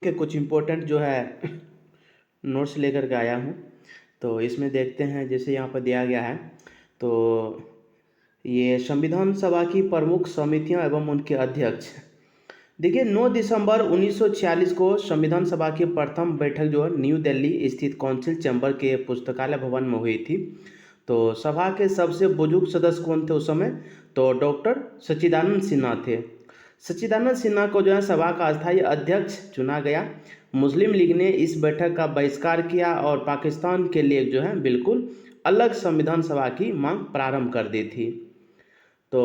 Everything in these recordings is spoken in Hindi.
के कुछ इम्पोर्टेंट जो है नोट्स लेकर के आया हूँ। तो इसमें देखते हैं, जैसे यहाँ पर दिया गया है। तो ये संविधान सभा की प्रमुख समितियाँ एवं उनके अध्यक्ष। देखिए 9 दिसंबर 1946 को संविधान सभा की प्रथम बैठक जो है न्यू दिल्ली स्थित काउंसिल चैम्बर के पुस्तकालय भवन में हुई थी। तो सभा के सबसे बुजुर्ग सदस्य कौन थे उस समय? तो डॉक्टर सच्चिदानंद सिन्हा थे। सच्चिदानंद सिन्हा को जो है सभा का अस्थायी अध्यक्ष चुना गया। मुस्लिम लीग ने इस बैठक का बहिष्कार किया और पाकिस्तान के लिए जो है बिल्कुल अलग संविधान सभा की मांग प्रारंभ कर दी थी। तो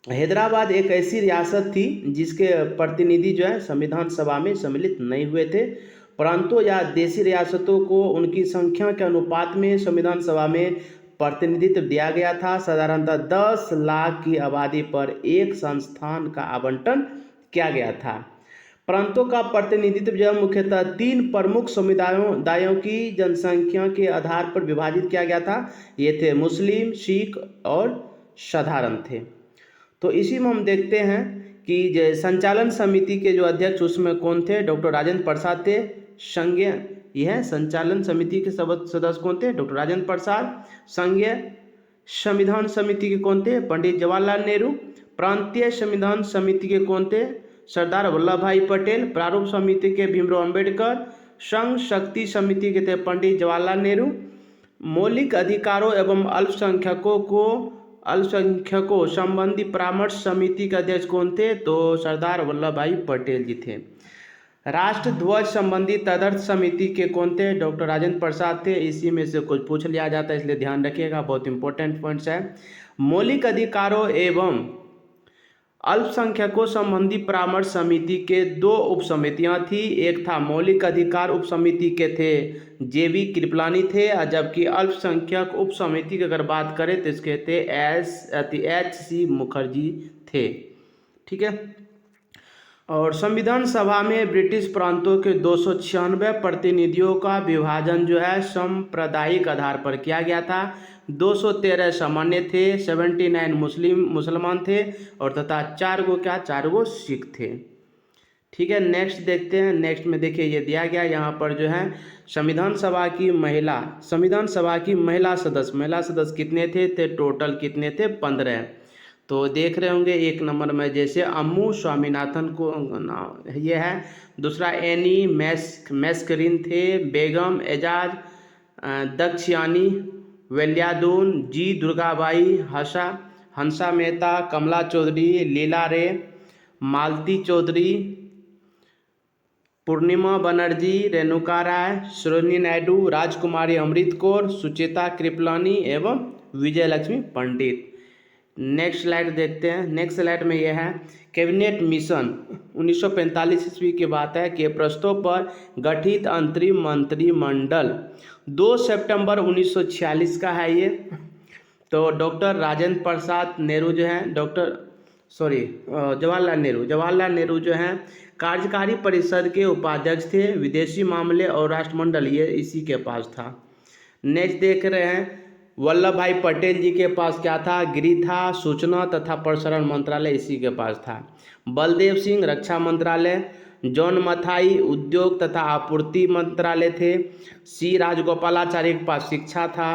हैदराबाद एक ऐसी रियासत थी जिसके प्रतिनिधि जो है संविधान सभा में सम्मिलित नहीं हुए थे, परंतु या देशी रियासतों को उनकी संख्या के अनुपात में संविधान सभा में प्रतिनिधित्व दिया गया था। साधारणतः 10 लाख की आबादी पर एक संस्थान का आवंटन किया गया था। प्रांतों का प्रतिनिधित्व जो मुख्यतः 3 प्रमुख समुदायों की जनसंख्या के आधार पर विभाजित किया गया था। ये थे मुस्लिम, सिख और साधारण थे। तो इसी में हम देखते हैं कि जो संचालन समिति के जो अध्यक्ष उसमें कौन थे? डॉक्टर राजेंद्र प्रसाद थे। संघीय यह संचालन समिति के सदस्य कौन थे? डॉक्टर राजेंद्र प्रसाद। संघीय संविधान समिति के कौन थे? पंडित जवाहरलाल नेहरू। प्रांतीय संविधान समिति के कौन थे? सरदार वल्लभ भाई पटेल। प्रारूप समिति के भीमराव अंबेडकर। संघ शक्ति समिति के थे पंडित जवाहरलाल नेहरू। मौलिक अधिकारों एवं अल्पसंख्यकों संबंधी परामर्श समिति के अध्यक्ष कौन थे? तो सरदार वल्लभ भाई पटेल जी थे। राष्ट्र ध्वज संबंधी तदर्थ समिति के कौन थे? डॉक्टर राजेंद्र प्रसाद थे। इसी में से कुछ पूछ लिया जाता है, इसलिए ध्यान रखिएगा, बहुत इंपॉर्टेंट पॉइंट्स है। मौलिक अधिकारों एवं अल्पसंख्यकों संबंधी परामर्श समिति के 2 उप समितियाँ थी। एक था मौलिक अधिकार उप समिति के थे जेबी कृपलानी थे, और जबकि अल्पसंख्यक उप समिति की अगर बात करें तो इसके थे एच.सी. मुखर्जी थे। ठीक है। और संविधान सभा में ब्रिटिश प्रांतों के 296 प्रतिनिधियों का विभाजन जो है सांप्रदायिक आधार पर किया गया था। 213 सामान्य थे, 79 मुसलमान थे और तथा 4 गो सिख थे। ठीक है, नेक्स्ट देखते हैं। नेक्स्ट में देखिए ये दिया गया यहाँ पर जो है संविधान सभा की महिला सदस्य कितने थे? टोटल कितने थे? 15। तो देख रहे होंगे 1 नंबर में जैसे अम्मू स्वामीनाथन को ये है। दूसरा एनी मैस्करीन थे। बेगम एजाज दक्षयानी, वेल्यादून, जी दुर्गाबाई, हंसा मेहता, कमला चौधरी, लीला रे, मालती चौधरी, पूर्णिमा बनर्जी, रेणुका राय, सरोजिनी नायडू, राजकुमारी अमृत कौर, सुचेता कृपलानी एवं विजयलक्ष्मी पंडित। नेक्स्ट स्लाइड देखते हैं। नेक्स्ट स्लाइड में यह है कैबिनेट मिशन 1945 ईस्वी की बात है कि प्रस्ताव पर गठित अंतरिम मंत्रिमंडल 2 सितंबर 1946 का है ये। तो डॉक्टर राजेंद्र प्रसाद नेहरू जो हैं जवाहरलाल नेहरू जो हैं कार्यकारी परिषद के उपाध्यक्ष थे। विदेशी मामले और राष्ट्रमंडल ये इसी के पास था। नेक्स्ट देख रहे हैं वल्लभ भाई पटेल जी के पास क्या था? गृह था। सूचना तथा प्रसारण मंत्रालय इसी के पास था। बलदेव सिंह रक्षा मंत्रालय। जॉन मथाई उद्योग तथा आपूर्ति मंत्रालय थे। सी राजगोपालाचार्य के पास शिक्षा था।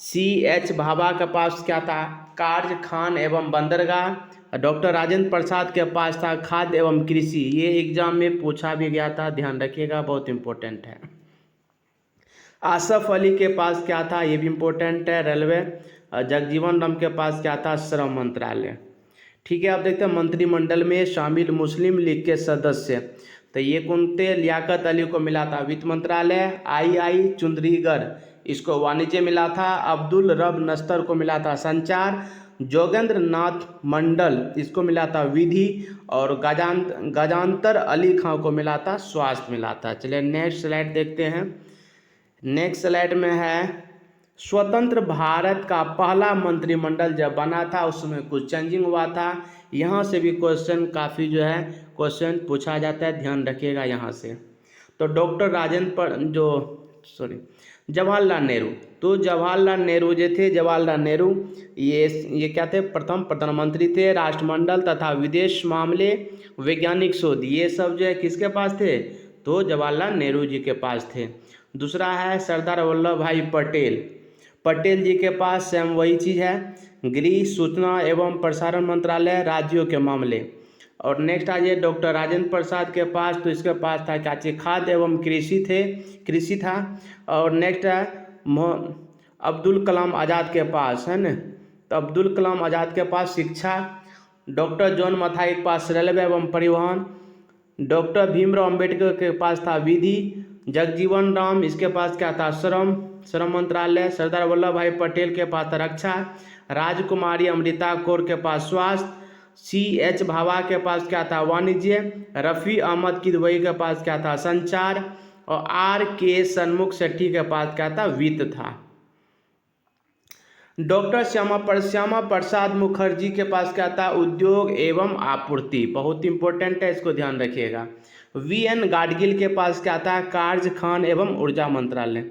C.H. भाभा के पास क्या था? कार्य, खान एवं बंदरगाह। डॉक्टर राजेंद्र प्रसाद के पास था खाद्य एवं कृषि। ये एग्जाम में पूछा भी गया था, ध्यान रखिएगा, बहुत इंपॉर्टेंट है। आसफ अली के पास क्या था? ये भी इम्पोर्टेंट है, रेलवे। जगजीवन राम के पास क्या था? श्रम मंत्रालय। ठीक है, आप देखते हैं मंत्रिमंडल में शामिल मुस्लिम लीग के सदस्य। तो ये कौन थे? लियाकत अली को मिला था वित्त मंत्रालय। आई चुंदरीगर इसको वाणिज्य मिला था। अब्दुल रब नस्तर को मिला था संचार। जोगेंद्र नाथ मंडल इसको मिला था विधि। और गजांतर अली खां को मिला था स्वास्थ्य मिला था। चलिए नेक्स्ट स्लाइड देखते हैं। नेक्स्ट स्लाइड में है स्वतंत्र भारत का पहला मंत्रिमंडल जब बना था उसमें कुछ चेंजिंग हुआ था। यहाँ से भी क्वेश्चन काफ़ी जो है क्वेश्चन पूछा जाता है, ध्यान रखिएगा यहाँ से। तो जवाहरलाल नेहरू, तो जवाहरलाल नेहरू जो थे, जवाहरलाल नेहरू ये क्या थे? प्रथम प्रधानमंत्री थे। राष्ट्रमंडल तथा विदेश मामले, वैज्ञानिक शोध ये सब जो है किसके पास थे? तो जवाहरलाल नेहरू जी के पास थे। दूसरा है सरदार वल्लभ भाई पटेल, पटेल जी के पास सेम वही चीज़ है, गृह सूचना एवं प्रसारण मंत्रालय, राज्यों के मामले। और नेक्स्ट आ जाइए डॉक्टर राजेंद्र प्रसाद के पास, तो इसके पास था क्या चीज, खाद्य एवं कृषि था। और नेक्स्ट है अब्दुल कलाम आज़ाद के पास, है न, तो अब्दुल कलाम आज़ाद के पास शिक्षा। डॉक्टर जॉन मथाई के पास रेलवे एवं परिवहन। डॉक्टर भीमराव अंबेडकर के पास था विधि। जगजीवन राम, इसके पास क्या था, श्रम मंत्रालय। सरदार वल्लभ भाई पटेल के पास रक्षा। राजकुमारी अमृता कौर के पास स्वास्थ्य। C.H. भाभा के पास क्या था, वाणिज्य। रफ़ी अहमद किदवई के पास क्या था, संचार। और R.K. सन्मुख शेट्टी के पास क्या था, वित्त था। डॉक्टर श्यामा प्रसाद मुखर्जी के पास क्या था, उद्योग एवं आपूर्ति, बहुत इंपॉर्टेंट है, इसको ध्यान रखिएगा। V.N. गाडगिल के पास क्या था, कार्य खान एवं ऊर्जा मंत्रालय।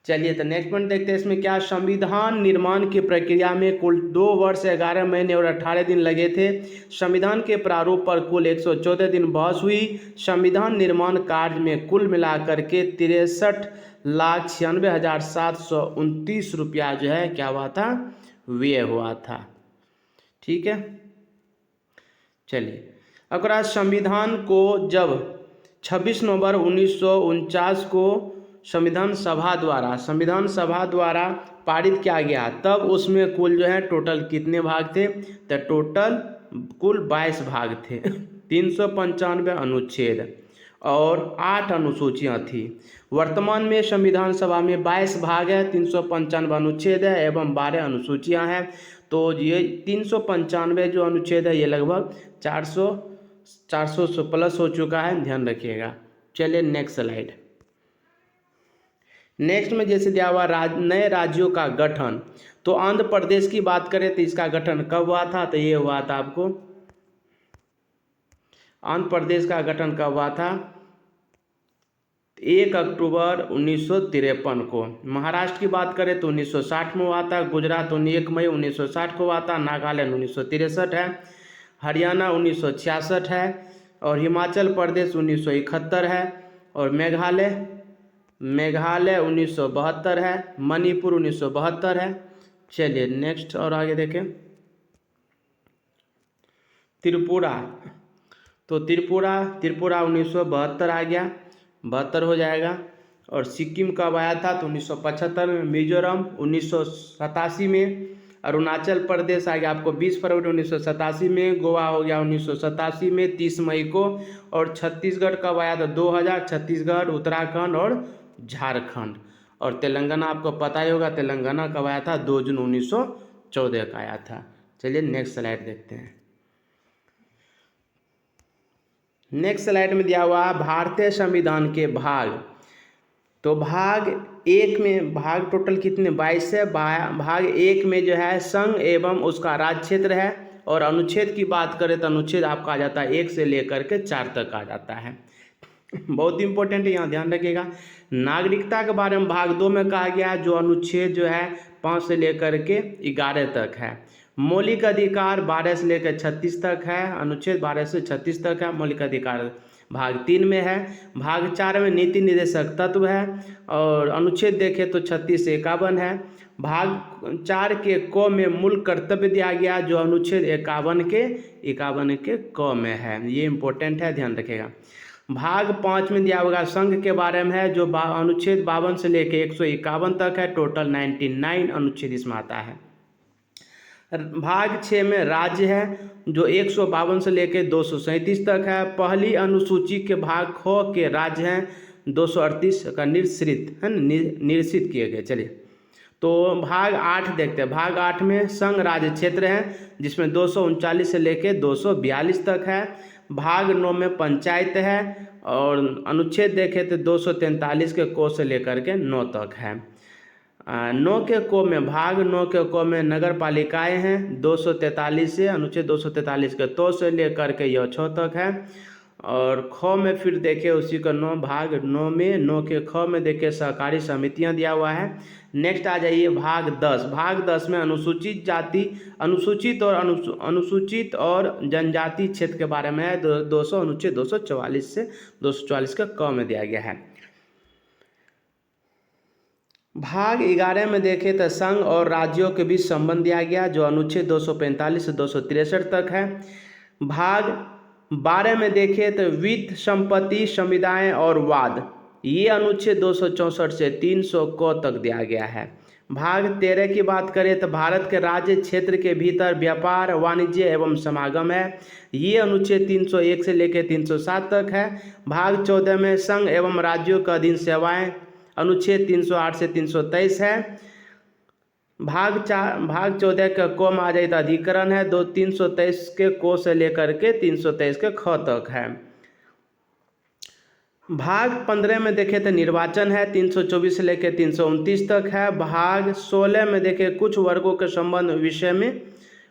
चलिए तो नेक्स्ट पॉइंट देखते हैं, इसमें क्या, संविधान निर्माण की प्रक्रिया में कुल 2 वर्ष 11 महीने और 18 दिन लगे थे। संविधान के प्रारूप पर कुल 114 दिन बहस हुई। संविधान निर्माण कार्य में कुल मिलाकर के 63,96,729 रुपया जो है क्या हुआ था, व्यय हुआ था। ठीक है, चलिए अगर आज संविधान को जब 26 नवंबर 1949 को संविधान सभा द्वारा पारित किया गया, तब उसमें कुल जो है टोटल कितने भाग थे, तो टोटल कुल 22 भाग थे। 395 अनुच्छेद और 8 अनुसूचियां थी। वर्तमान में संविधान सभा में 22 भाग है, 395 अनुच्छेद है एवं 12 अनुसूचियां हैं। तो ये 395 जो अनुच्छेद है ये लगभग 400 से प्लस हो चुका है, ध्यान रखिएगा। चलिए नेक्स्ट स्लाइड। नेक्स्ट में जैसे दिया हुआ नए राज्यों का गठन, तो आंध्र प्रदेश की बात करें तो इसका गठन कब हुआ था, तो ये हुआ था आपको, आंध्र प्रदेश का गठन कब हुआ था, 1 अक्टूबर 1953 को। महाराष्ट्र की बात करें तो 1960 में हुआ था। गुजरात 1 मई 1960 को हुआ था। नागालैंड 1963 है। हरियाणा 1966 है। और हिमाचल प्रदेश 1971 है। और मेघालय 1972 है। मणिपुर 1972 है। चलिए नेक्स्ट और आगे देखें, त्रिपुरा, तो त्रिपुरा 1972 आ गया, 72 हो जाएगा। और सिक्किम कब आया था, तो 1975 में। मिजोरम 1987 में। अरुणाचल प्रदेश आ गया आपको 20 फरवरी 1987 में। गोवा हो गया 1987 में 30 मई को। और छत्तीसगढ़ कब आया था, 2000, छत्तीसगढ़, उत्तराखंड और झारखंड। और तेलंगाना आपको पता ही होगा, तेलंगाना कब आया था, 2 जून 1914 का आया था। चलिए नेक्स्ट स्लाइड देखते हैं। नेक्स्ट स्लाइड में दिया हुआ भारतीय संविधान के भाग, तो भाग 1 में, भाग टोटल कितने 22 है। भाग 1 में जो है संघ एवं उसका राज्य क्षेत्र है। और अनुच्छेद की बात करें तो अनुच्छेद आपका आ जाता है 1 से लेकर के 4 तक आ जाता है। बहुत इंपॉर्टेंट है, यहाँ ध्यान रखिएगा। नागरिकता के बारे में भाग 2 में कहा गया, जो अनुच्छेद जो है 5 से लेकर के 11 तक है। मौलिक अधिकार 12 से लेकर 36 तक है। अनुच्छेद 12 से 36 तक है। मौलिक अधिकार भाग 3 में है। भाग 4 में नीति निर्देशक तत्व है। और अनुच्छेद देखें तो 36 से 51 है। भाग 4 के क में मूल कर्तव्य दिया गया, जो अनुच्छेद 51 के क में है। ये इंपॉर्टेंट है, ध्यान रखिएगा। भाग 5 में दिया होगा संघ के बारे में है, जो अनुच्छेद 52 से लेकर 151 तक है। टोटल 99 अनुच्छेद इसमें आता है। भाग 6 में राज्य है, जो 152 से लेकर 237 तक है। पहली अनुसूची के भाग ख के राज्य हैं 238 का निश्चित किए गए। चलिए तो भाग 8 देखते हैं। भाग 8 में संघ राज्य क्षेत्र है, जिसमें 239 से लेकर 242 तक है। भाग 9 में पंचायत है। और अनुच्छेद देखें तो 243 के को से लेकर के 9 तक है। 9 के को में, भाग 9 के को में नगर पालिकाएँ हैं 243 से, अनुच्छेद 243 के तो से लेकर के यह 6 तक है। और ख में फिर देखे उसी का 9 भाग 9 में 9 के ख में देखे सहकारी समितियां दिया हुआ है। नेक्स्ट आ जाइए भाग 10। भाग 10 में अनुसूचित जाति, अनुसूचित और जनजाति क्षेत्र के बारे में है। 200 अनुच्छेद 244 से 244 का क में दिया गया है। भाग 11 में देखें तो संघ और राज्यों के बीच संबंध दिया गया, जो अनुच्छेद 245 से 263 तक है। भाग 12 में देखें तो वित्त, संपत्ति, संविदाएं और वाद, ये अनुच्छेद 264 से 300 क तक दिया गया है। भाग 13 की बात करें तो भारत के राज्य क्षेत्र के भीतर व्यापार, वाणिज्य एवं समागम है, ये अनुच्छेद 301 से लेकर 307 तक है। भाग 14 में संघ एवं राज्यों के अधीन सेवाएं, अनुच्छेद 308 से 323 है। भाग 14 का क में आ जाए तो अधिकरण है, 323 के को से लेकर के 323 के ख तक है। भाग 15 में देखें तो निर्वाचन है, 324 से लेकर 329 तक है। भाग 16 में देखें कुछ वर्गों के संबंध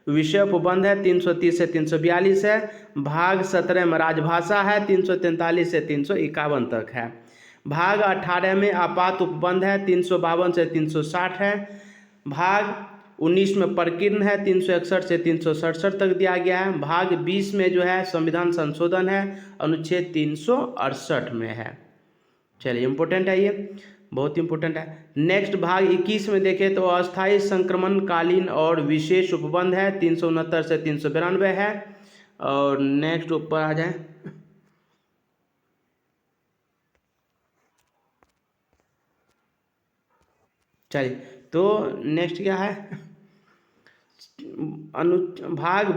विषय उपबंध है, 330 से 342 है। भाग 17 में राजभाषा है, 343 से 351 तक है। भाग 18 में आपात उपबंध है, 352 से 360 है। भाग 19 में प्रकीर्ण है, 361 से 367 तक दिया गया है। भाग 20 में जो है संविधान संशोधन है, अनुच्छेद 368 में है। चलिए इम्पोर्टेंट है, ये बहुत इम्पोर्टेंट है। नेक्स्ट भाग 21 में देखें तो अस्थायी संक्रमणकालीन और विशेष उपबंध है, 369 से 392 है। और नेक्स्ट ऊपर आ जाए, चलिए तो नेक्स्ट क्या है, भाग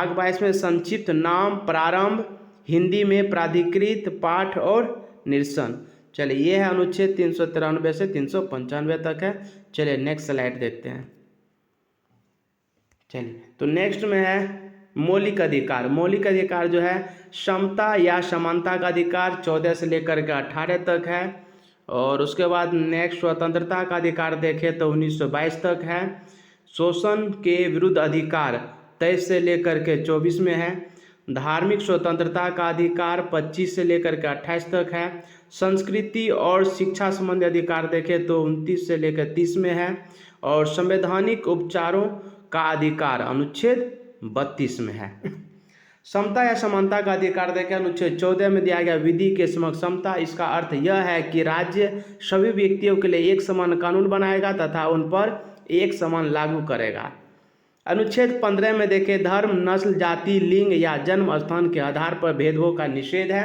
22 में संक्षिप्त नाम, प्रारंभ, हिंदी में प्राधिकृत पाठ और निरसन। चलिए ये है अनुच्छेद 393 से 395 तक है। चलिए नेक्स्ट स्लाइड देखते हैं। चलिए तो नेक्स्ट में है मौलिक अधिकार। मौलिक अधिकार जो है समता या समानता का अधिकार 14 से लेकर के 18 तक है। और उसके बाद नेक्स्ट स्वतंत्रता का अधिकार देखें तो 1922 तक है। शोषण के विरुद्ध अधिकार 23 से लेकर के 24 में है। धार्मिक स्वतंत्रता का अधिकार 25 से लेकर के 28 तक है। संस्कृति और शिक्षा संबंधी अधिकार देखें तो 29 से लेकर 30 में है। और संवैधानिक उपचारों का अधिकार अनुच्छेद 32 में है। समता या समानता का अधिकार देखें अनुच्छेद 14 में दिया गया विधि के समक्ष समता। इसका अर्थ यह है कि राज्य सभी व्यक्तियों के लिए एक समान कानून बनाएगा तथा उन पर एक समान लागू करेगा। अनुच्छेद 15 में देखें धर्म, नस्ल, जाति, लिंग या जन्म स्थान के आधार पर भेदभाव का निषेध है।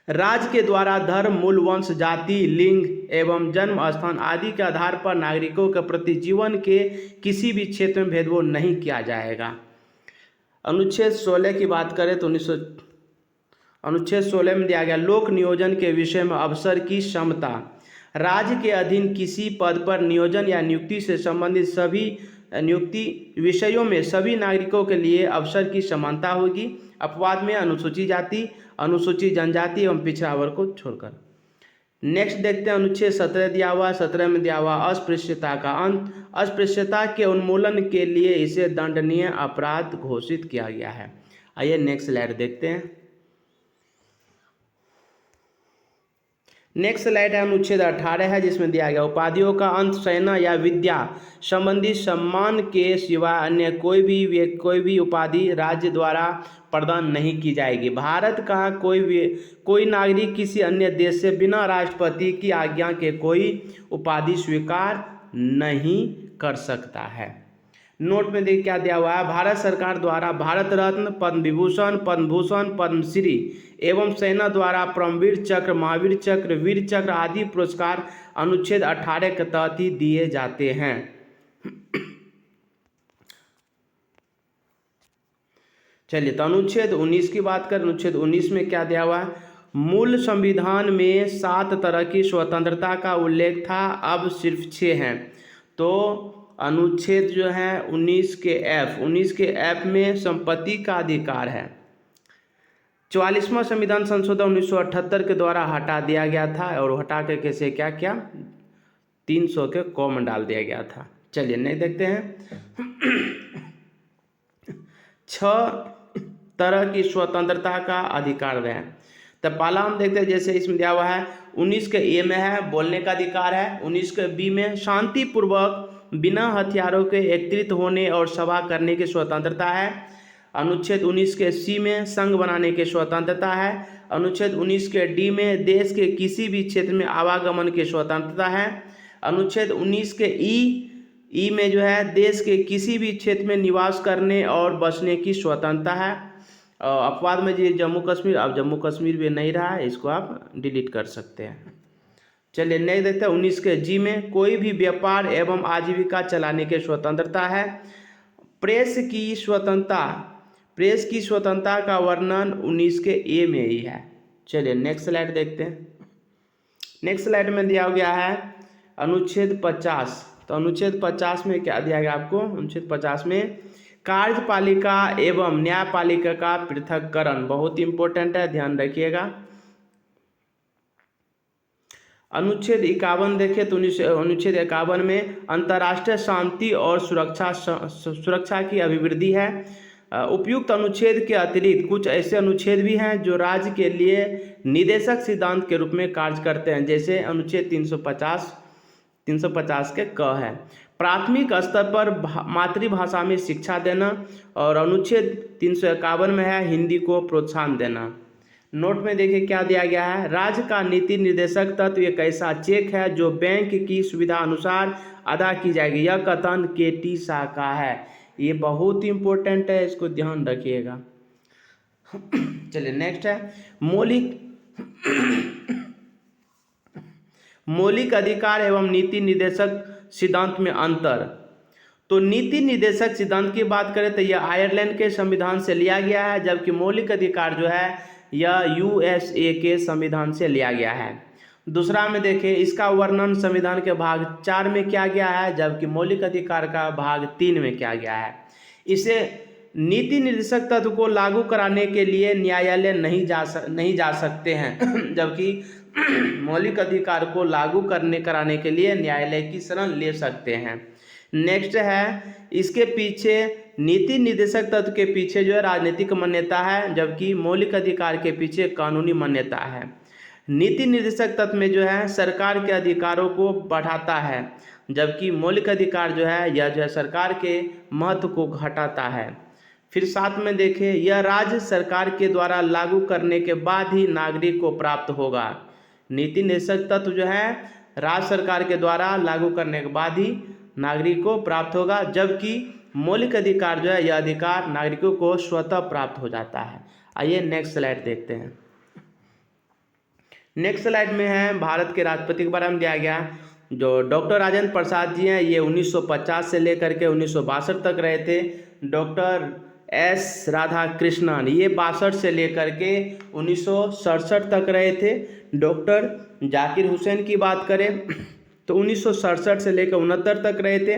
राज्य के द्वारा धर्म, मूल वंश, जाति, लिंग एवं जन्म स्थान आदि के आधार पर नागरिकों के प्रति जीवन के किसी भी क्षेत्र में भेदभाव नहीं किया जाएगा। अनुच्छेद 16 की बात करें तो अनुच्छेद 16 में दिया गया लोक नियोजन के विषय में अवसर की समता। राज्य के अधीन किसी पद पर नियोजन या नियुक्ति से संबंधित सभी नियुक्ति विषयों में सभी नागरिकों के लिए अवसर की समानता होगी, अपवाद में अनुसूचित जाति, अनुसूचित जनजाति एवं पिछड़ा वर्ग को छोड़कर। नेक्स्ट देखते हैं अनुच्छेद 17 दिया हुआ। 17 में दिया हुआ अस्पृश्यता का अंत। अस्पृश्यता के उन्मूलन के लिए इसे दंडनीय अपराध घोषित किया गया है। आइए नेक्स्ट स्लाइड देखते हैं। नेक्स्ट स्लाइड है अनुच्छेद 18 है, जिसमें दिया गया उपाधियों का अंत। सेना या विद्या संबंधी सम्मान के सिवा अन्य कोई भी उपाधि राज्य द्वारा प्रदान नहीं की जाएगी। भारत का कोई नागरिक किसी अन्य देश से बिना राष्ट्रपति की आज्ञा के कोई उपाधि स्वीकार नहीं कर सकता है। नोट में देखिए क्या दिया हुआ है, भारत सरकार द्वारा भारत रत्न, पद्म विभूषण, पद्म भूषण, पद्मश्री एवं सेना द्वारा परमवीर चक्र, महावीर चक्र, वीर चक्र आदि पुरस्कार अनुच्छेद 18 के तहत ही दिए जाते हैं। चलिए तो अनुच्छेद 19 की बात करें। अनुच्छेद 19 में क्या दिया हुआ है, मूल संविधान में 7 तरह की स्वतंत्रता का उल्लेख था, अब सिर्फ 6 हैं। तो अनुच्छेद जो है 19 के एफ में संपत्ति का अधिकार है। 44वां संविधान संशोधन 1978 के द्वारा हटा दिया गया था और हटा के कैसे क्या किया, 300 के कॉमन डाल दिया गया था। चलिए नहीं देखते हैं। 6 तरह की स्वतंत्रता का अधिकार दें। तो पहला हम देखते हैं, जैसे इसमें दिया हुआ है 19 के ए में है बोलने का अधिकार है, 19 के बी में शांतिपूर्वक बिना हथियारों के एकत्रित होने और सभा करने की स्वतंत्रता है, अनुच्छेद 19 के सी में संघ बनाने की स्वतंत्रता है, अनुच्छेद 19 के डी में देश के किसी भी क्षेत्र में आवागमन की स्वतंत्रता है, अनुच्छेद 19 के ई में जो है देश के किसी भी क्षेत्र में निवास करने और बसने की स्वतंत्रता है। अपवाद में जी जम्मू कश्मीर, अब जम्मू कश्मीर भी नहीं रहा है, इसको आप डिलीट कर सकते हैं। चलिए नेक्स्ट देखते हैं 19 के जी में कोई भी व्यापार एवं आजीविका चलाने की स्वतंत्रता है। प्रेस की स्वतंत्रता का वर्णन 19 के ए में ही है। चलिए नेक्स्ट स्लाइड देखते हैं। नेक्स्ट स्लाइड में दिया गया है अनुच्छेद 50। तो अनुच्छेद 50 में क्या दिया गया आपको? अनुच्छेद 50 में कार्यपालिका एवं न्यायपालिका का पृथक्करण बहुत इंपॉर्टेंट है, ध्यान रखिएगा। अनुच्छेद 51 देखें तो अनुच्छेद 51 में अंतर्राष्ट्रीय शांति और सुरक्षा की अभिवृद्धि है। उपयुक्त अनुच्छेद के अतिरिक्त कुछ ऐसे अनुच्छेद भी हैं जो राज्य के लिए निदेशक सिद्धांत के रूप में कार्य करते हैं, जैसे अनुच्छेद 350 के क है प्राथमिक स्तर पर मातृभाषा में शिक्षा देना, और अनुच्छेद 351 में है हिंदी को प्रोत्साहन देना। नोट में देखिए क्या दिया गया है, राज्य का नीति निर्देशक तत्व एक ऐसा चेक है जो बैंक की सुविधा अनुसार अदा की जाएगी। यह कथन केटी शाह का है, ये बहुत इंपॉर्टेंट है, इसको ध्यान रखिएगा। चलिए नेक्स्ट है मौलिक अधिकार एवं नीति निर्देशक सिद्धांत में अंतर। तो नीति निर्देशक सिद्धांत की बात करें तो यह आयरलैंड के संविधान से लिया गया है, जबकि मौलिक अधिकार जो है यह यूएसए के संविधान से लिया गया है। दूसरा में देखें इसका वर्णन संविधान के भाग 4 में किया गया है, जबकि मौलिक अधिकार का भाग 3 में किया गया है। इसे नीति निर्देशक तत्व को लागू कराने के लिए न्यायालय नहीं जा सकते हैं, जबकि मौलिक अधिकार को लागू कराने के लिए न्यायालय की शरण ले सकते हैं। नेक्स्ट है इसके पीछे नीति निर्देशक तत्व के पीछे जो है राजनीतिक मान्यता है, जबकि मौलिक अधिकार के पीछे कानूनी मान्यता है। नीति निर्देशक तत्व में जो है सरकार के अधिकारों को बढ़ाता है, जबकि मौलिक अधिकार जो है यह जो है सरकार के महत्व को घटाता है। फिर साथ में देखें यह राज्य सरकार के द्वारा लागू करने के बाद ही नागरिक को प्राप्त होगा। नीति निर्देशक तत्व जो है राज्य सरकार के द्वारा लागू करने के बाद ही नागरिक को प्राप्त होगा, जबकि मौलिक अधिकार जो है यह अधिकार नागरिकों को स्वतः प्राप्त हो जाता है। आइए नेक्स्ट स्लाइड देखते हैं। नेक्स्ट स्लाइड में है भारत के राष्ट्रपति के बारे में दिया गया, जो डॉक्टर राजेंद्र प्रसाद जी हैं, ये 1950 से लेकर के 1962 तक रहे थे। डॉक्टर एस राधाकृष्णन ये 62 से लेकर के 1967 तक रहे थे। डॉक्टर जाकिर हुसैन की बात करें तो 1967 से लेकर 69 तक रहे थे।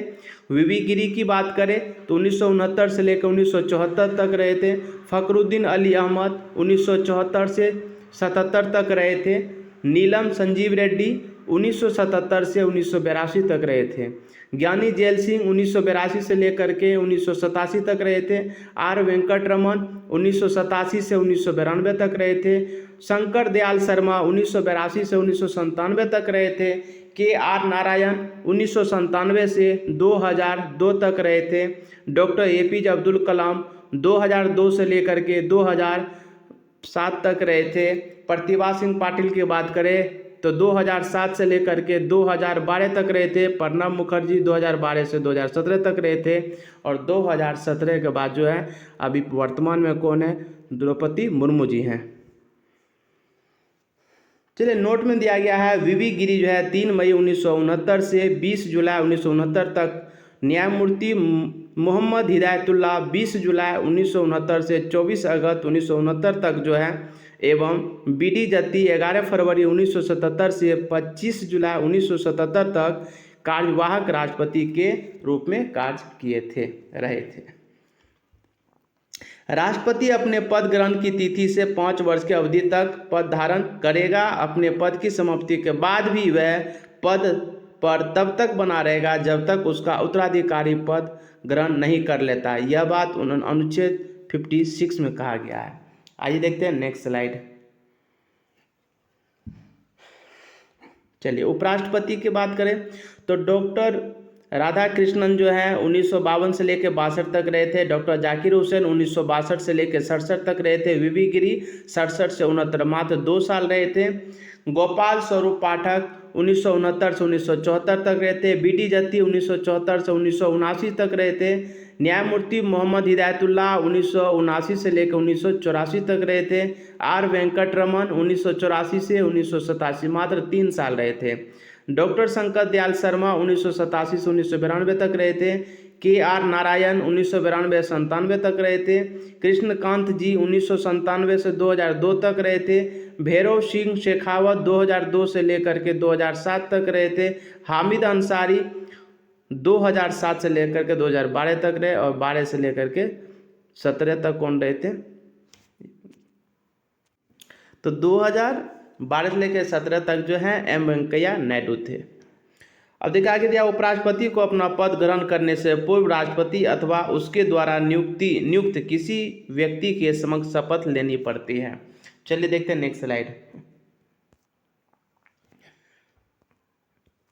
वीवी गिरी की बात करें तो 1969 से लेकर 1974 तक रहे थे। फखरुद्दीन अली अहमद 1974 से 77 तक रहे थे। नीलम संजीव रेड्डी 1977 से 1982 तक रहे थे। ज्ञानी जेल सिंह 1982 से लेकर के 1987 तक रहे थे। आर वेंकट रमन 1987 से 1992 तक रहे थे। शंकर दयाल शर्मा 1982 से 1997 तक रहे थे। के आर नारायण 1997 से 2002 तक रहे थे। डॉक्टर APJ अब्दुल कलाम 2002 से लेकर के 2007 तक रहे थे। प्रतिभा सिंह पाटिल की बात करें तो 2007 से लेकर के 2012 तक रहे थे। प्रणब मुखर्जी 2012 से 2017 तक रहे थे, और 2017 के बाद जो है अभी वर्तमान में कौन है? द्रौपदी मुर्मू जी हैं। चलिए नोट में दिया गया है वीवी गिरी जो है 3 मई 1969 से 20 जुलाई 1969 तक, न्यायमूर्ति मोहम्मद हिदायतुल्लाह 20 जुलाई 1969 से 24 अगस्त 1969 तक जो है, एवं BD जत्ती 11 फरवरी 1977 से 25 जुलाई 1977 तक कार्यवाहक राष्ट्रपति के रूप में कार्य रहे थे। राष्ट्रपति अपने पद ग्रहण की तिथि से 5 वर्ष की अवधि तक पद धारण करेगा। अपने पद की समाप्ति के बाद भी वह पद पर तब तक बना रहेगा जब तक उसका उत्तराधिकारी पद ग्रहण नहीं कर लेता। यह बात अनुच्छेद 56 में कहा गया है। आइए देखते हैं नेक्स्ट स्लाइड। चलिए उपराष्ट्रपति की बात करें तो डॉक्टर राधाकृष्णन जो है 1952 से लेकर 62 तक रहे थे। डॉक्टर जाकिर हुसैन 1962 से लेकर 67 तक रहे थे। वीवी गिरी 67 से 69, मात्र 2 साल रहे थे। गोपाल स्वरूप पाठक 1969 से 1974 तक रहे थे। बीडी जत्ती 1974 से 1979 तक रहे थे। न्यायमूर्ति मोहम्मद हिदायतुल्लाह 1979 से लेकर 1984 तक रहे थे। आर वेंकटरमन 1984 से 1987, मात्र 3 साल रहे थे। डॉक्टर शंकर दयाल शर्मा 1987 से 1992 तक रहे थे। के आर नारायण 1992 से 97 तक रहे थे। कृष्णकांत जी 1997 से 2002 तक रहे थे। भैरव सिंह शेखावत 2002 से लेकर के 2007 तक रहे थे। हामिद अंसारी 2007 से लेकर के 2012 तक रहे और 12 से लेकर के 17 तक कौन रहे थे, तो 2012 से लेकर 17 तक जो है एम वेंकैया नायडू थे। अब देखा कि दिया उपराष्ट्रपति को अपना पद ग्रहण करने से पूर्व राष्ट्रपति अथवा उसके द्वारा नियुक्त किसी व्यक्ति के समक्ष शपथ लेनी पड़ती है। चलिए देखते हैं नेक्स्ट स्लाइड।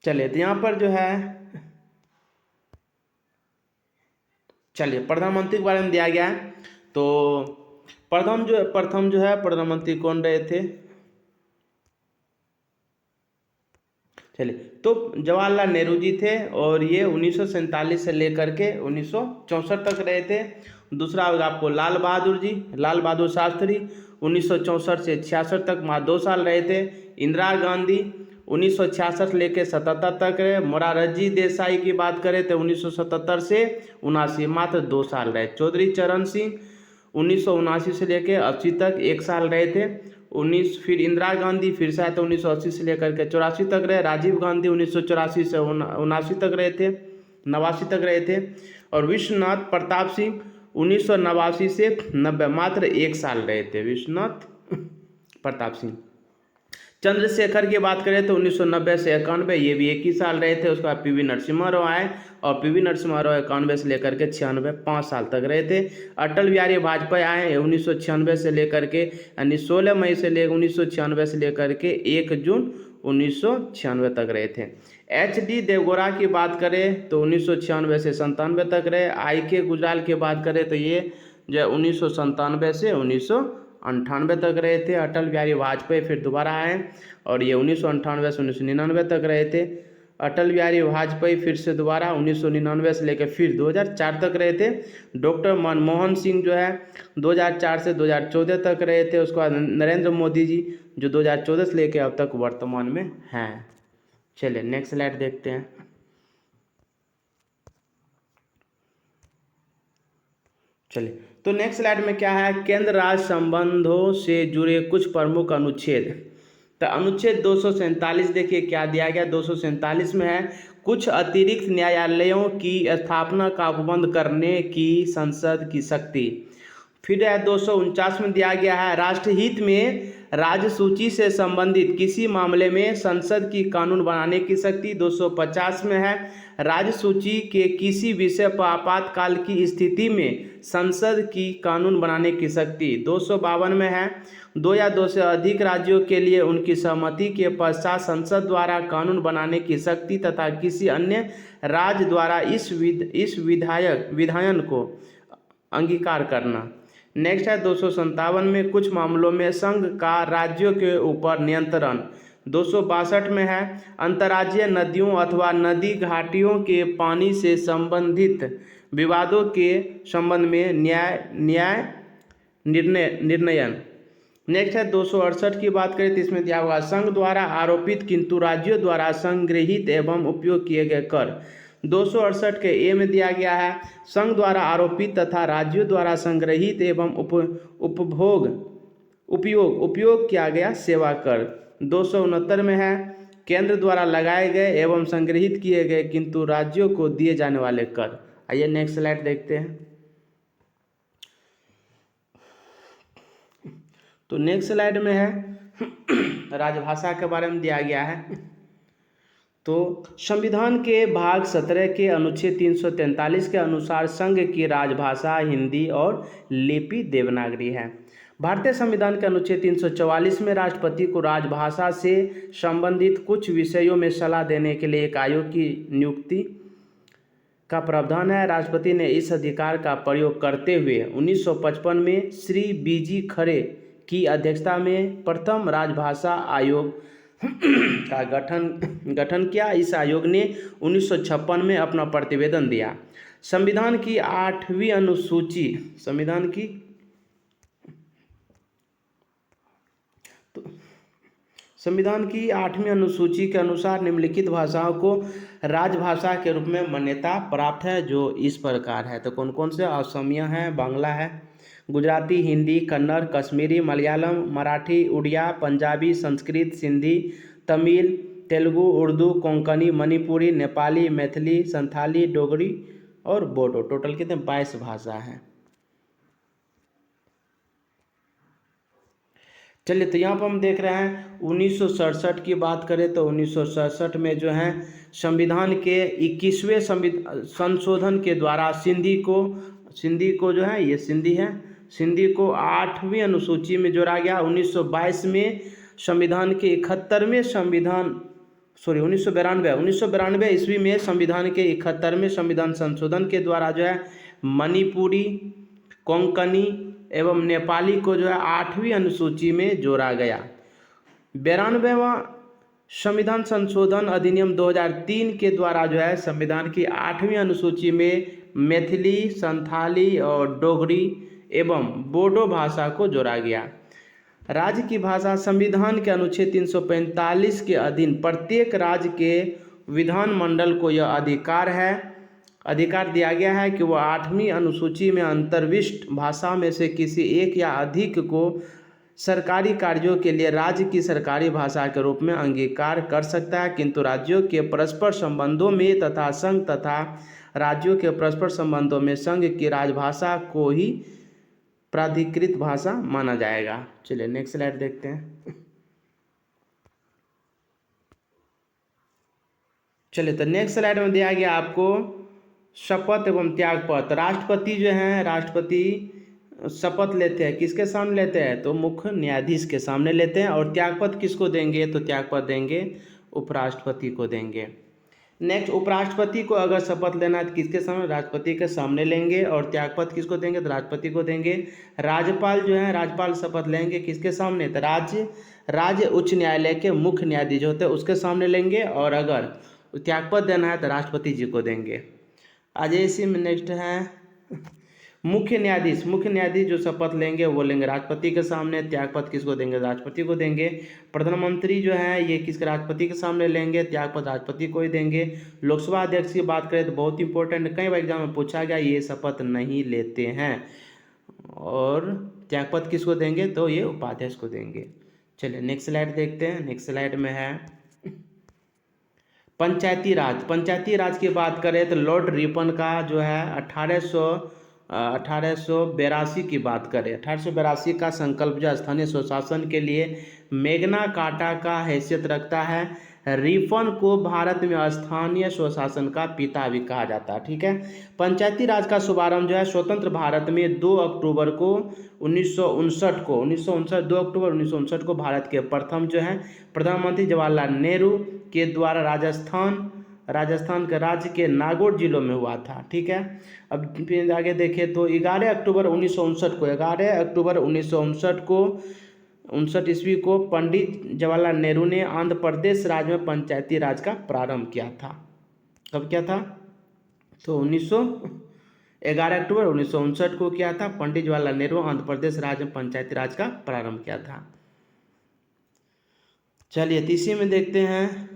चलिए तो यहाँ पर जो है, चलिए प्रधानमंत्री के बारे में दिया गया है। तो प्रथम जो है प्रधानमंत्री कौन रहे थे, चलिए तो जवाहरलाल नेहरू जी थे और ये 1947 से लेकर के 1964 तक रहे थे। दूसरा होगा आपको लाल बहादुर शास्त्री 1964 से 66 तक, मात्र 2 साल रहे थे। इंदिरा गांधी 1966 लेके 77 तक रहे। मोरारजी देसाई की बात करें तो 1977 से 79, मात्र 2 साल रहे। चौधरी चरण सिंह 1979 से लेके 80 तक 1 साल रहे थे। फिर इंदिरा गांधी फिर से आए तो 1980 से लेकर के 84 तक रहे। राजीव गांधी 1984 से 79 तक रहे थे, 89 तक रहे थे। और विश्वनाथ प्रताप सिंह 1989 से 90, मात्र 1 साल रहे थे विश्वनाथ प्रताप सिंह। चंद्रशेखर की बात करें तो 1990 से 91, ये भी 1 ही साल रहे थे। उसके बाद पीवी नरसिम्हा राव आए और पीवी नरसिम्हा राव 91 से लेकर के 96, 5 साल तक रहे थे। अटल बिहारी वाजपेयी आए 1996 से लेकर के, यानी 16 मई से लेकर 1996 से लेकर के 1 जून 1996 तक रहे थे। HD देवगौड़ा की बात करें तो 1996 से 97 तक रहे। IK गुजराल की बात करें तो ये जो 1997 से 1998 तक रहे थे। अटल बिहारी वाजपेयी फिर दोबारा आए और ये 1998 से 1999 तक रहे थे। अटल बिहारी वाजपेयी फिर से दोबारा 1999 से लेकर फिर 2004 तक रहे थे। डॉक्टर मनमोहन सिंह जो है 2004 से 2014 तक रहे थे। उसके बाद नरेंद्र मोदी जी जो 2014 से लेकर अब तक वर्तमान में हैं। चलिए नेक्स्ट स्लाइड देखते हैं। चलिए तो नेक्स्ट स्लाइड में क्या है, केंद्र राज्य संबंधों से जुड़े कुछ प्रमुख अनुच्छेद। तो अनुच्छेद 247 देखिए क्या दिया गया। 247 में है कुछ अतिरिक्त न्यायालयों की स्थापना का उपबंध करने की संसद की शक्ति। फिर है 249 में दिया गया है राष्ट्रहित में राज्य सूची से संबंधित किसी मामले में संसद की कानून बनाने की शक्ति। 250 में है राज्य सूची के किसी विषय पर आपातकाल की स्थिति में संसद की कानून बनाने की शक्ति। 252 में है 2 या 2 से अधिक राज्यों के लिए उनकी सहमति के पश्चात संसद द्वारा कानून बनाने की शक्ति तथा किसी अन्य राज्य द्वारा इस विधायन को अंगीकार करना। नेक्स्ट है 257 में कुछ मामलों में संघ का राज्यों के ऊपर नियंत्रण। 262 में है अंतर्राज्यीय नदियों अथवा नदी घाटियों के पानी से संबंधित विवादों के संबंध में न्याय निर्णयन। नेक्स्ट है 268 की बात करें तो इसमें दिया हुआ संघ द्वारा आरोपित किंतु राज्यों द्वारा संग्रहित एवं उपयोग किए गए कर। 268 के ए में दिया गया है संघ द्वारा आरोपित तथा राज्यों द्वारा संग्रहित एवं उपयोग किया गया सेवा कर। 269 में है केंद्र द्वारा लगाए गए एवं संग्रहित किए गए किंतु राज्यों को दिए जाने वाले कर। आइए नेक्स्ट स्लाइड देखते हैं। तो नेक्स्ट स्लाइड में है राजभाषा के बारे में दिया गया है। तो संविधान के भाग 17 के अनुच्छेद 343 के अनुसार संघ की राजभाषा हिंदी और लिपि देवनागरी है। भारतीय संविधान के अनुच्छेद 344 में राष्ट्रपति को राजभाषा से संबंधित कुछ विषयों में सलाह देने के लिए एक आयोग की नियुक्ति का प्रावधान है। राष्ट्रपति ने इस अधिकार का प्रयोग करते हुए 1955 में श्री बीजी खरे की अध्यक्षता में प्रथम राजभाषा आयोग का गठन किया। इस आयोग ने 1956 में अपना प्रतिवेदन दिया। संविधान की 8वीं अनुसूची संविधान की 8वीं अनुसूची के अनुसार निम्नलिखित भाषाओं को राजभाषा के रूप में मान्यता प्राप्त है, जो इस प्रकार है। तो कौन कौन से? असमिया है, बांग्ला है, गुजराती, हिंदी, कन्नड़, कश्मीरी, मलयालम, मराठी, उड़िया, पंजाबी, संस्कृत, सिंधी, तमिल, तेलुगु, उर्दू, कोंकणी, मणिपुरी, नेपाली, मैथिली, संथाली, डोगरी और बोडो। टोटल कितने? 22 भाषा हैं। चलिए, तो यहाँ पर हम देख रहे हैं 1967 की बात करें तो 1967 में जो है संविधान के 21वें संशोधन के द्वारा सिंधी को जो है, ये सिंधी है, सिंधी को 8वीं अनुसूची में जोड़ा गया। 1922 में संविधान के 1992 ईस्वी में संविधान के 71वें संविधान संशोधन के द्वारा जो है मणिपुरी, कोंकणी एवं नेपाली को जो है 8वीं अनुसूची में जोड़ा गया। 92वां संविधान संशोधन अधिनियम 2003 के द्वारा जो है संविधान की 8वीं अनुसूची में मैथिली, संथाली और डोगरी एवं बोडो भाषा को जोड़ा गया। राज्य की भाषा संविधान के अनुच्छेद 345 के अधीन प्रत्येक राज्य के विधानमंडल को यह अधिकार दिया गया है कि वह 8वीं अनुसूची में अंतर्विष्ट भाषा में से किसी एक या अधिक को सरकारी कार्यों के लिए राज्य की सरकारी भाषा के रूप में अंगीकार कर सकता है, किंतु राज्यों के परस्पर संबंधों में तथा संघ तथा राज्यों के परस्पर संबंधों में संघ की राजभाषा को ही प्राधिकृत भाषा माना जाएगा। चलिए नेक्स्ट स्लाइड देखते हैं। चलिए, तो नेक्स्ट स्लाइड में दिया गया आपको शपथ एवं त्यागपत्र। राष्ट्रपति जो हैं, राष्ट्रपति शपथ लेते हैं, किसके सामने लेते हैं? तो मुख्य न्यायाधीश के सामने लेते हैं। और त्यागपत्र किसको देंगे? तो त्यागपत्र देंगे उपराष्ट्रपति को देंगे। नेक्स्ट, उपराष्ट्रपति को अगर शपथ लेना है तो किसके सामने? राष्ट्रपति के सामने लेंगे। और त्यागपत्र किसको देंगे? तो राष्ट्रपति को देंगे। राज्यपाल जो है, राज्यपाल शपथ लेंगे किसके सामने? तो राज्य उच्च न्यायालय के मुख्य न्यायाधीश होते हैं उसके सामने लेंगे। और अगर त्यागपत्र देना है तो राष्ट्रपति जी को देंगे। आज इसी में नेक्स्ट है मुख्य न्यायाधीश जो शपथ लेंगे वो लेंगे राष्ट्रपति के सामने। त्यागपत्र किसको देंगे? राष्ट्रपति को देंगे। प्रधानमंत्री जो है ये किसके? राष्ट्रपति के सामने लेंगे। त्यागपत्र राष्ट्रपति को ही देंगे। लोकसभा अध्यक्ष की बात करें तो बहुत इंपॉर्टेंट, कई बार एग्जाम में पूछा गया, ये शपथ नहीं लेते हैं। और त्यागपत्र किसको देंगे? तो ये उपाध्यक्ष को देंगे। चलिए नेक्स्ट स्लाइड देखते हैं। नेक्स्ट स्लाइड में है पंचायती राज की बात करें तो लॉर्ड रिपन का जो है 1882 की बात करें, 1882 का संकल्प जो स्थानीय स्वशासन के लिए मैग्ना कार्टा का हैसियत रखता है। रिपन को भारत में स्थानीय स्वशासन का पिता भी कहा जाता है। ठीक है। पंचायती राज का शुभारंभ जो है स्वतंत्र भारत में 2 अक्टूबर 1959 को भारत के प्रथम जो है प्रधानमंत्री जवाहरलाल नेहरू के द्वारा राजस्थान के राज्य के नागौर जिलों में हुआ था। ठीक है। अब फिर आगे देखें तो 11 अक्टूबर 1959 ईस्वी को पंडित जवाहरलाल नेहरू ने आंध्र प्रदेश राज्य में पंचायती राज का प्रारंभ किया था। कब किया था? तो 11 अक्टूबर 1959 को किया था। पंडित जवाहरलाल नेहरू आंध्र प्रदेश राज्य में पंचायती राज का प्रारंभ किया था। चलिए तीसरी में देखते हैं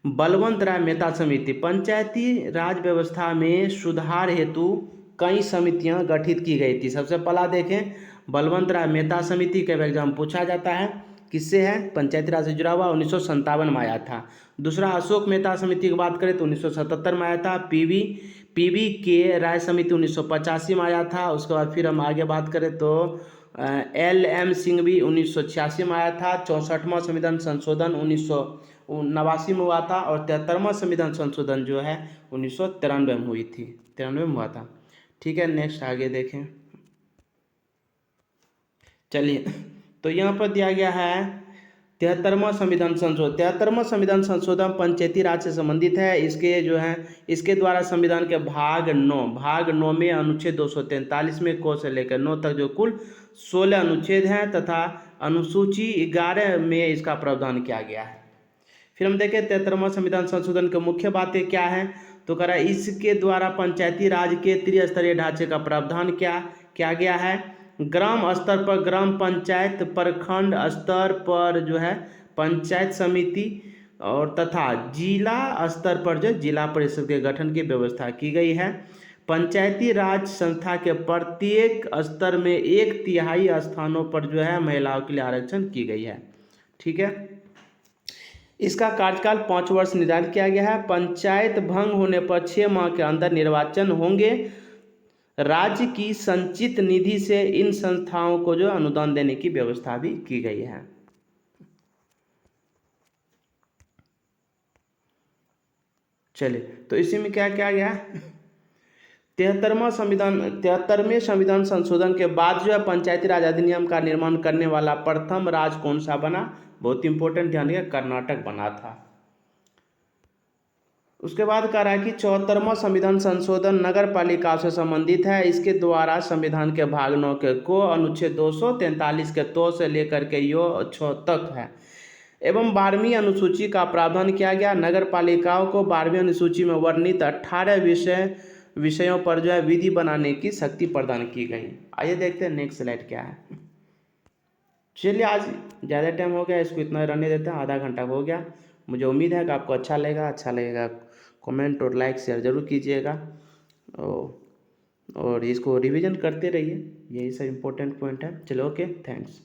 बलवंत राय मेहता समिति। पंचायती राज व्यवस्था में सुधार हेतु कई समितियां गठित की गई थी। सबसे पहला देखें बलवंत राय मेहता समिति का एग्जाम पूछा जाता है, किससे है? पंचायती राज से जुड़ा हुआ, 1957 में आया था। दूसरा अशोक मेहता समिति की बात करें तो 1977 में आया था। पीवी के राय समिति 1985 में आया था। उसके बाद फिर हम आगे बात करें तो LM सिंघवी 1986 में आया था। 64वां संविधान संशोधन 1989 में हुआ था। और 73वां संविधान संशोधन जो है 1993 में हुई थी, 93 में हुआ था। ठीक है, नेक्स्ट आगे देखें। चलिए, तो यहाँ पर दिया गया है 73वां संविधान संशोधन। 73वां संविधान संशोधन पंचायती राज से संबंधित है। इसके जो है इसके द्वारा संविधान के भाग 9 में अनुच्छेद 243 को से लेकर 9 तक जो कुल 16 अनुच्छेद हैं तथा अनुसूची 11 में इसका प्रावधान किया गया है। फिर हम देखें 73वां संविधान संशोधन के मुख्य बातें क्या हैं। तो कह रहा है इसके द्वारा पंचायती राज के त्रिस्तरीय ढांचे का प्रावधान किया गया है। ग्राम स्तर पर ग्राम पंचायत, प्रखंड स्तर पर जो है पंचायत समिति और तथा जिला स्तर पर जो जिला परिषद के गठन की व्यवस्था की गई है। पंचायती राज संस्था के प्रत्येक स्तर में 1/3 स्थानों पर जो है महिलाओं के लिए आरक्षण की गई है। ठीक है, इसका कार्यकाल 5 वर्ष निर्धारित किया गया है। पंचायत भंग होने पर 6 माह के अंदर निर्वाचन होंगे। राज्य की संचित निधि से इन संस्थाओं को जो अनुदान देने की व्यवस्था भी की गई है। चलिए, तो इसी में क्या क्या गया 73वें संविधान संशोधन के बाद जो है पंचायती राज अधिनियम का निर्माण करने वाला प्रथम राज्य कौन सा बना। बहुत इंपॉर्टेंट, ध्यान दिया, कर्नाटक बना था। उसके बाद कह रहा है कि 74वां संविधान संशोधन नगर पालिका से संबंधित है। इसके द्वारा संविधान के भाग 9 के को अनुच्छेद 243 के तो से लेकर के यो 6 तक है एवं 12वीं अनुसूची का प्रावधान किया गया। नगर पालिकाओं को 12वीं अनुसूची में वर्णित 18 विषयों पर जो है विधि बनाने की शक्ति प्रदान की गई। आइए देखते हैं नेक्स्ट स्लाइड क्या है। चलिए, आज ज़्यादा टाइम हो गया, इसको इतना रहने देते हैं, आधा घंटा हो गया। मुझे उम्मीद है कि आपको अच्छा लगेगा कमेंट और लाइक शेयर ज़रूर कीजिएगा और इसको रिवीजन करते रहिए। यही सब इम्पोर्टेंट पॉइंट है। चलो, ओके, थैंक्स।